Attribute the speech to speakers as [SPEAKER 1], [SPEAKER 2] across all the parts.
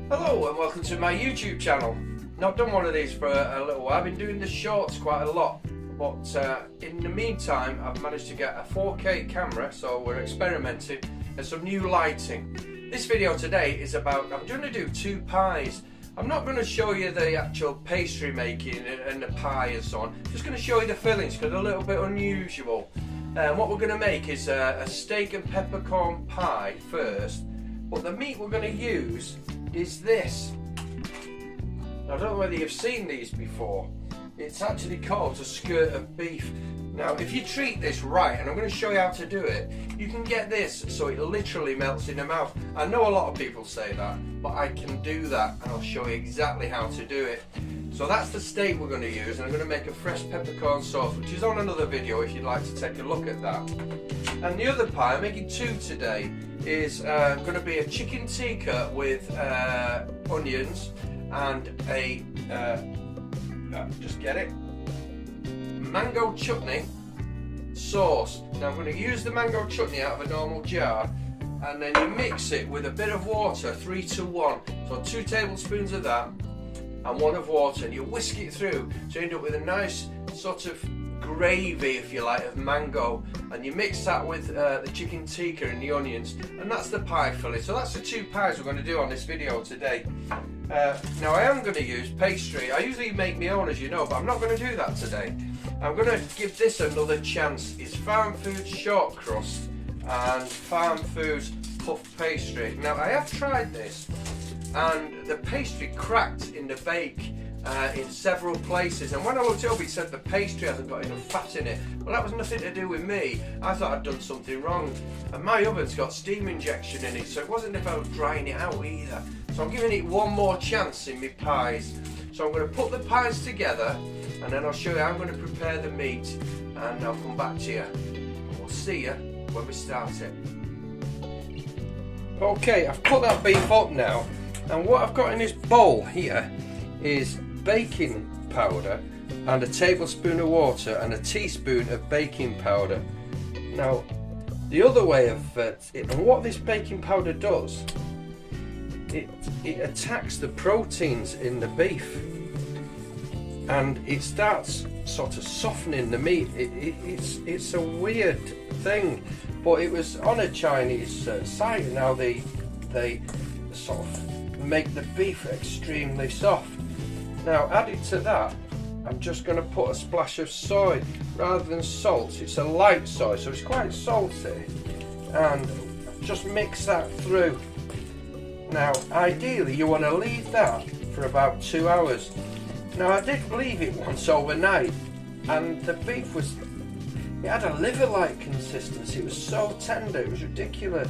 [SPEAKER 1] Hello and welcome to my YouTube channel. Now, I've done one of these for a little while. I've been doing the shorts quite a lot, but in the meantime I've managed to get a 4K camera, so we're experimenting, and some new lighting. This video today is about, I'm going to do two pies. I'm not going to show you the actual pastry making and the pie and so on. I'm just going to show you the fillings because they're a little bit unusual. What we're going to make is a steak and peppercorn pie first, but the meat we're going to use is this. Now, I don't know whether you've seen these before. It's actually called a skirt of beef. Now, if you treat this right, and I'm going to show you how to do it, you can get this so it literally melts in the mouth. I know a lot of people say that, but I can do that, and I'll show you exactly how to do it. So that's the steak we're going to use, and I'm going to make a fresh peppercorn sauce, which is on another video if you'd like to take a look at that. And the other pie, I'm making two today, is going to be a chicken tikka with onions and a just get it, mango chutney sauce. Now I'm going to use the mango chutney out of a normal jar, and then you mix it with a bit of water, 3 to 1. So 2 tablespoons of that and 1 of water, and you whisk it through to end up with a nice sort of gravy, if you like, of mango, and you mix that with the chicken tikka and the onions, and that's the pie filling. So that's the two pies we're going to do on this video today. Now I am going to use pastry. I usually make my own, as you know, but I'm not going to do that today. I'm going to give this another chance. It's Farm Foods short crust and Farm Foods puff pastry. Now I have tried this, and the pastry cracked in the bake in several places, and when I looked it up it said the pastry hasn't got enough fat in it. Well, that was nothing to do with me. I thought I'd done something wrong, and my oven's got steam injection in it, so it wasn't about drying it out either. So I'm giving it one more chance in my pies. So I'm going to put the pies together, and then I'll show you how I'm going to prepare the meat, and I'll come back to you, and we'll see you when we start it. Okay, I've put that beef up now, and what I've got in this bowl here is baking powder and a tablespoon of water and a teaspoon of baking powder. Now, the other way of it, and what this baking powder does, it attacks the proteins in the beef, and it starts sort of softening the meat. It's a weird thing, but it was on a Chinese site, and now they sort of make the beef extremely soft. Now, added to that, I'm just going to put a splash of soy rather than salt. It's a light soy, so it's quite salty, and just mix that through. Now, ideally you want to leave that for about 2 hours. Now, I did leave it once overnight, and the beef it had a liver-like consistency. It was so tender, it was ridiculous.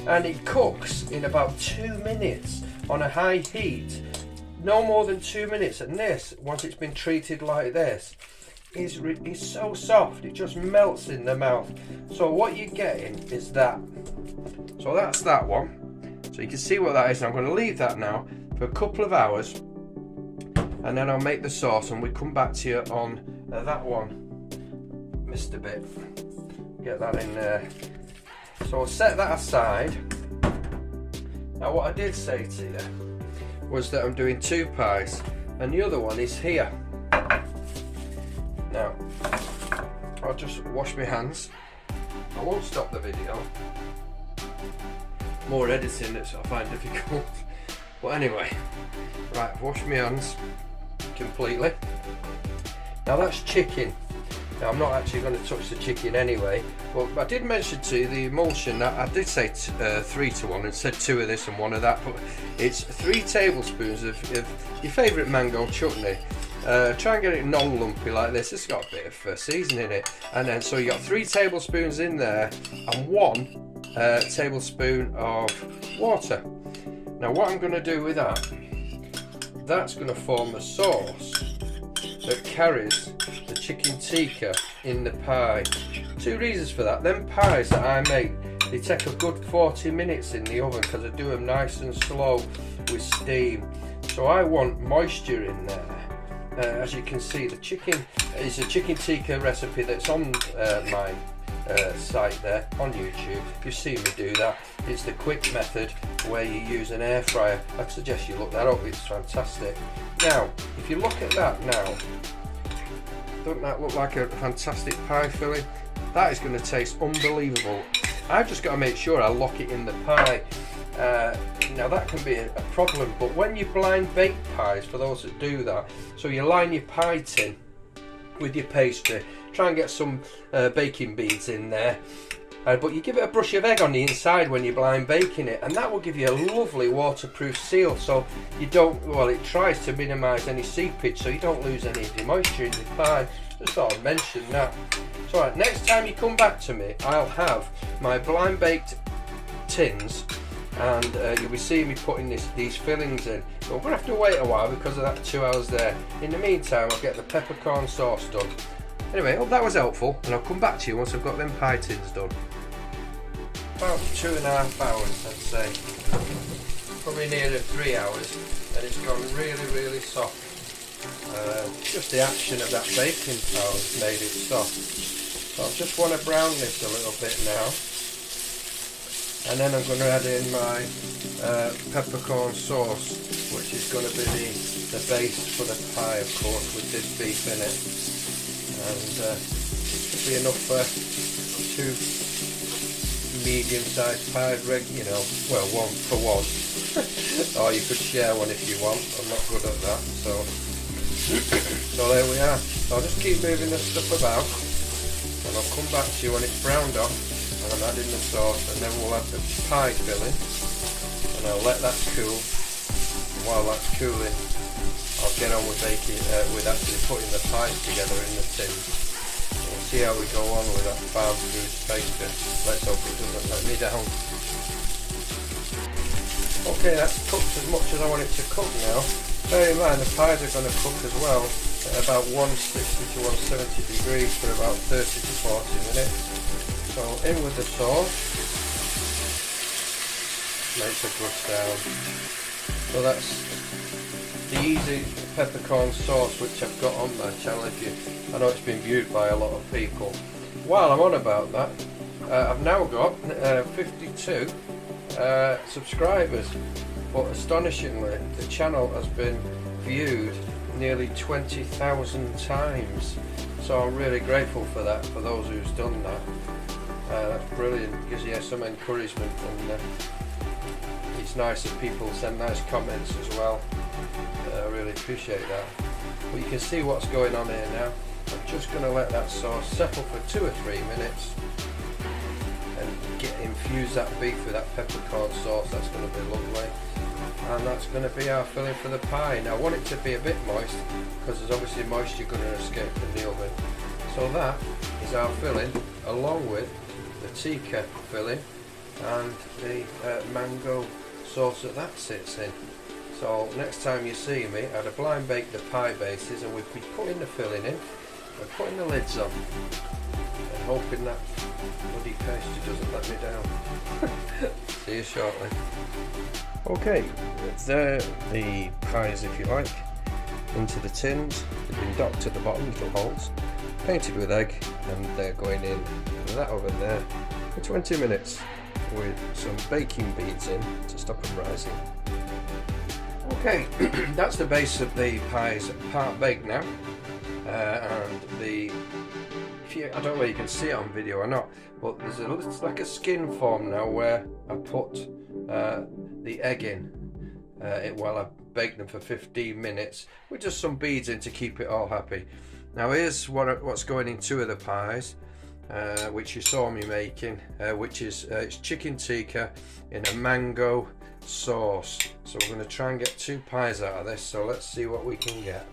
[SPEAKER 1] And it cooks in about 2 minutes on a high heat, no more than 2 minutes. And this, once it's been treated like this, is so soft, it just melts in the mouth. So what you're getting is that. So that's that one. So you can see what that is. And I'm going to leave that now for a couple of hours, and then I'll make the sauce, and we come back to you on that one. Missed a bit. Get that in there. So I'll set that aside. Now, what I did say to you was that I'm doing two pies, and the other one is here. Now, I'll just wash my hands. I won't stop the video. More editing that I find difficult. But anyway, right, I've washed my hands completely. Now that's chicken. Now I'm not actually going to touch the chicken anyway, but I did mention to you the emulsion. I did say 3 to 1 and said 2 of this and 1 of that, but it's 3 tablespoons of your favourite mango chutney. Try and get it non-lumpy like this. It's got a bit of seasoning in it, and then so you got 3 tablespoons in there and 1 tablespoon of water. Now what I'm going to do with that's going to form a sauce that carries the chicken tikka in the pie. 2 reasons for that. Them pies that I make, they take a good 40 minutes in the oven because I do them nice and slow with steam. So I want moisture in there. As you can see, the chicken is a chicken tikka recipe that's on my site there on YouTube. If you see me do that, it's the quick method where you use an air fryer. I'd suggest you look that up, it's fantastic. Now, if you look at that now, doesn't that look like a fantastic pie filling? That is going to taste unbelievable. I've just got to make sure I lock it in the pie. Now that can be a problem, but when you blind bake pies, for those that do that, so you line your pie tin with your pastry, try and get some baking beads in there, but you give it a brush of egg on the inside when you're blind baking it, and that will give you a lovely waterproof seal, so you don't, well, it tries to minimise any seepage so you don't lose any of the moisture in your pie. Just thought I'd mention that. So right, next time you come back to me, I'll have my blind baked tins, and you'll be seeing me putting these fillings in. But we're going to have to wait a while because of that 2 hours there. In the meantime, I'll get the peppercorn sauce done. Anyway, hope that was helpful, and I'll come back to you once I've got them pie tins done. About 2.5 hours, I'd say. Probably nearer 3 hours, and it's gone really, really soft. Just the action of that baking powder has made it soft. So I just want to brown this a little bit now. And then I'm going to add in my peppercorn sauce, which is going to be the base for the pie, of course, with this beef in it. And should be enough for 2 medium-sized pies, you know, well, 1 for 1. Or you could share one if you want. I'm not good at that, so there we are. So I'll just keep moving this stuff about, and I'll come back to you when it's browned off. And I'm adding the sauce, and then we'll add the pie filling, and I'll let that cool. And while that's cooling, I'll get on with baking, with actually putting the pies together in the tin. We'll see how we go on with that farm food pastry. Let's hope it doesn't let me down. Okay, that's cooked as much as I want it to cook now. Bear in mind the pies are going to cook as well at about 160 to 170 degrees for about 30 to 40 minutes. So in with the sauce, makes a good sound. So that's the easy peppercorn sauce which I've got on my channel. I know it's been viewed by a lot of people. While I'm on about that, I've now got 52 subscribers, but astonishingly the channel has been viewed nearly 20,000 times. So I'm really grateful for that, for those who's done that. That's brilliant, gives you some encouragement, and it's nice that people send nice comments as well. I really appreciate that. But you can see what's going on here now. I'm just going to let that sauce settle for 2 or 3 minutes and infuse that beef with that peppercorn sauce. That's going to be lovely, and that's going to be our filling for the pie. Now I want it to be a bit moist because there's obviously moisture going to escape from the oven. So that is our filling, along with the Tika filling and the mango sauce that sits in. So next time you see me, I'd have blind baked the pie bases, and we'd be putting the filling in and putting the lids on and hoping that bloody pastry doesn't let me down. See you shortly. Okay, there the pies, if you like, into the tins. They've been docked at the bottom, little holes, painted with egg, and they're going in that oven there for 20 minutes with some baking beads in to stop them rising. Okay, that's the base of the pies, part baked now, and I don't know whether you can see it on video or not, but it's like a skin form now where I put the egg in while I bake them for 15 minutes with just some beads in to keep it all happy. Now here's what's going in 2 of the pies, which you saw me making, which is it's chicken tikka in a mango sauce. So we're going to try and get 2 pies out of this, so let's see what we can get.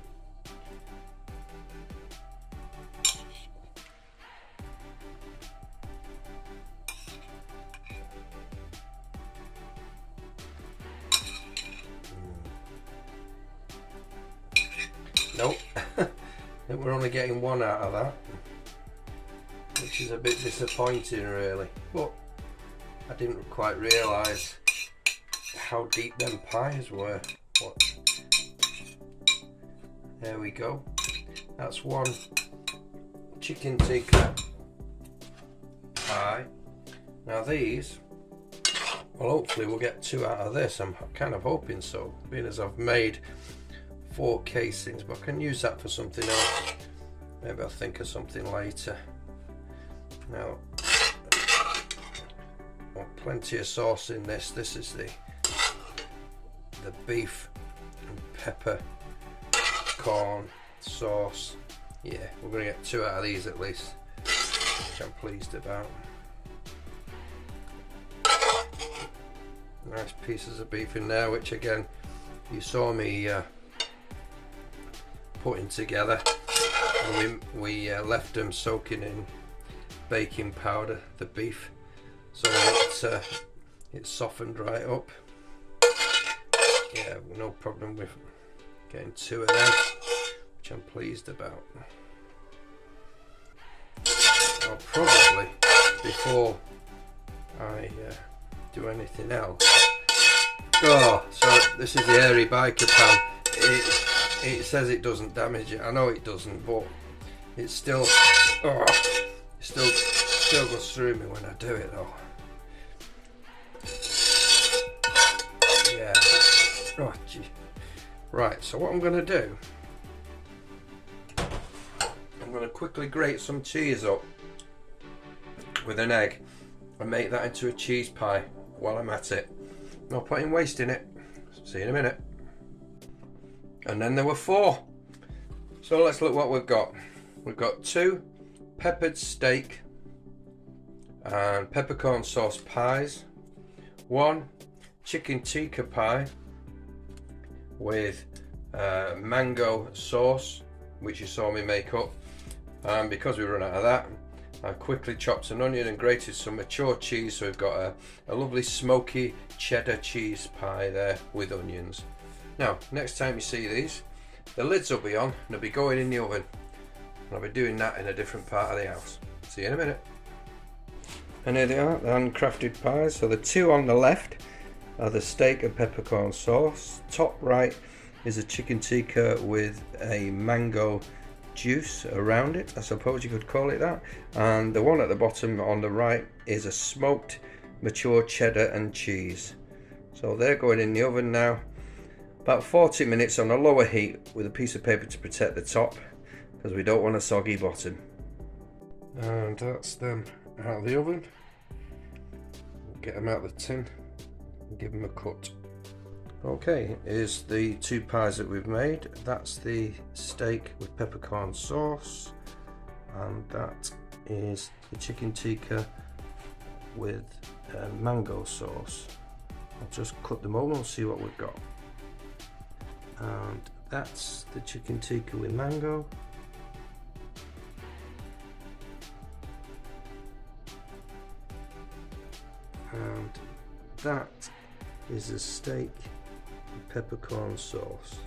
[SPEAKER 1] Nope. I think we're only getting 1 out of that, which is a bit disappointing really, but I didn't quite realise how deep them pies were. But there we go, that's 1 chicken tikka pie. Now these, well, hopefully we'll get 2 out of this. I'm kind of hoping so, being as I've made 4 casings, but I can use that for something else. Maybe I'll think of something later. Now, well, plenty of sauce in this. This is the beef and peppercorn sauce. Yeah, we're going to get 2 out of these at least, which I'm pleased about. Nice pieces of beef in there, which again, you saw me putting together. And we left them soaking in baking powder, the beef, so it softened right up. Yeah, no problem with getting 2 of them, which I'm pleased about. I'll probably, before I do anything else. Oh, so this is the airy biker pan. It says it doesn't damage it. I know it doesn't, but it's still, it still goes through me when I do it though. Yeah. Oh gee. Right. So what I'm going to do, I'm going to quickly grate some cheese up with an egg and make that into a cheese pie while I'm at it. No point in wasting it. See you in a minute. And then there were 4. So let's look what we've got. We've got 2 peppered steak and peppercorn sauce pies, 1 chicken tikka pie with mango sauce, which you saw me make up. And because we run out of that, I quickly chopped an onion and grated some mature cheese, so we've got a lovely smoky cheddar cheese pie there with onions. Now, next time you see these, the lids will be on and they'll be going in the oven. And I'll be doing that in a different part of the house. See you in a minute. And here they are, the handcrafted pies. So the 2 on the left are the steak and peppercorn sauce. Top right is a chicken tikka with a mango juice around it, I suppose you could call it that. And the one at the bottom on the right is a smoked mature cheddar and cheese. So they're going in the oven now. About 40 minutes on a lower heat with a piece of paper to protect the top, because we don't want a soggy bottom. And that's them out of the oven. Get them out of the tin and give them a cut. Okay, here's the 2 pies that we've made. That's the steak with peppercorn sauce, and that is the chicken tikka with mango sauce. I'll just cut them over and see what we've got. And that's the chicken tikka with mango. And that is a steak with peppercorn sauce.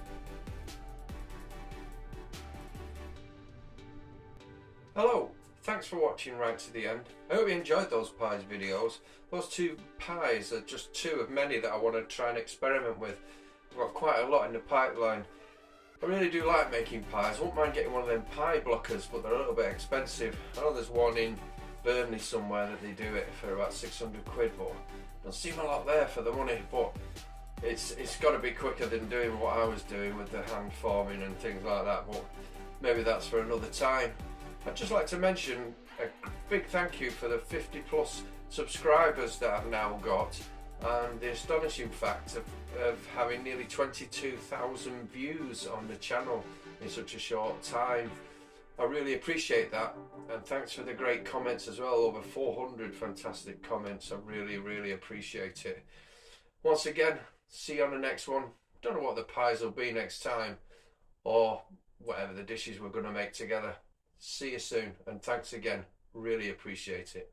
[SPEAKER 1] Hello, thanks for watching right to the end. I hope you enjoyed those pies videos. Those 2 pies are just 2 of many that I want to try and experiment with. I've got quite a lot in the pipeline. I really do like making pies. I won't mind getting one of them pie blockers, but they're a little bit expensive. I know there's one in Burnley somewhere that they do it for about 600 quid, but doesn't seem a lot there for the money. But it's got to be quicker than doing what I was doing with the hand forming and things like that. But maybe that's for another time. I'd just like to mention a big thank you for the 50+ subscribers that I've now got, and the astonishing fact of having nearly 22,000 views on the channel in such a short time. I really appreciate that, and thanks for the great comments as well. Over 400 fantastic comments. I really appreciate it. Once again, see you on the next one. Don't know what the pies will be next time, or whatever the dishes we're going to make together. See you soon, and thanks again. Really appreciate it.